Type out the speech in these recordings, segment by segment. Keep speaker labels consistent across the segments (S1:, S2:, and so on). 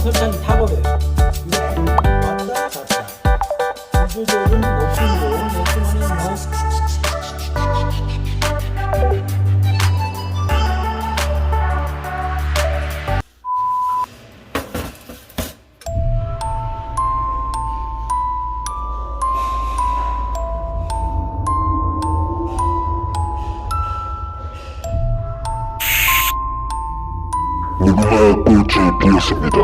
S1: 설치한 탑업에 이렇게 왔다 갔다 구조조절은 높이고 높이면은 뭐
S2: 누군가의 꼴찌 보였습니다.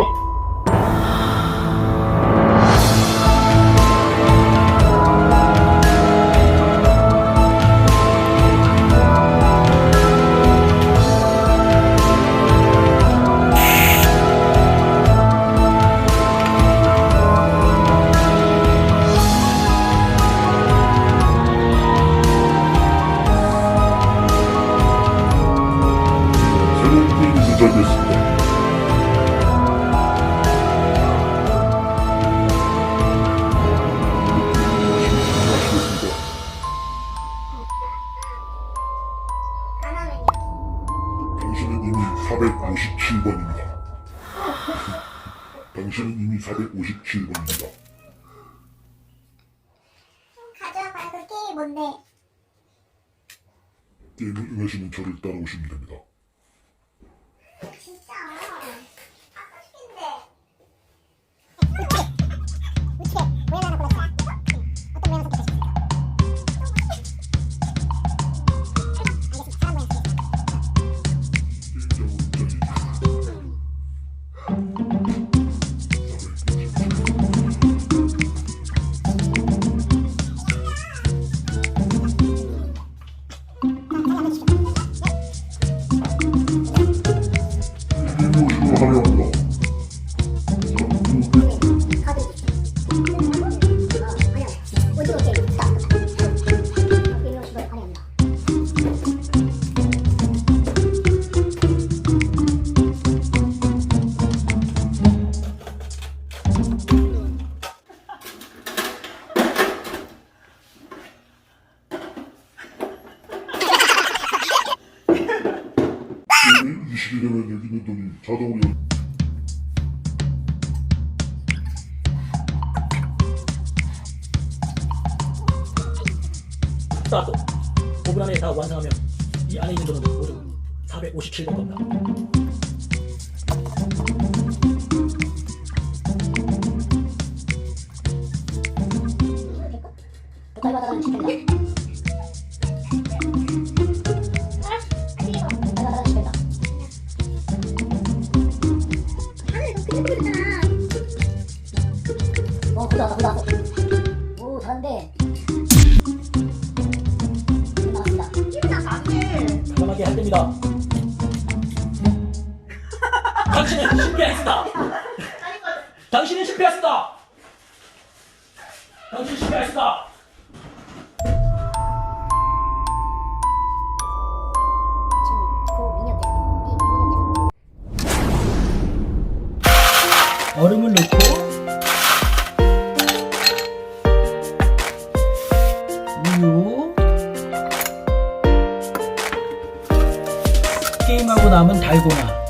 S2: 새로운 게임이 시작됐습니다. 당신은 이미 457번입니다. 당신은 이미 457번입니다.
S3: 가져와봐요. 그 게임이 뭔데?
S2: 게임을 응하시는 저를 따라오시면 됩니다.
S3: 진짜 아까 죽겠는데.
S2: 이 시기되면 여기 있는 돈이 자동으로
S1: 스타트. 5분 안에 다 완성하면 이 안에 있는 돈은 모두 457번 겁니다. 달고나만 시킨다. 나왔어. 오, 잘한데. 나왔습니다. 과감하게 할 때입니다. 당신은 실패했습니다. 당신은 실패했습니다. 당신은 실패했습니다. 얼음을 넣고 우유, 게임하고 남은 달고나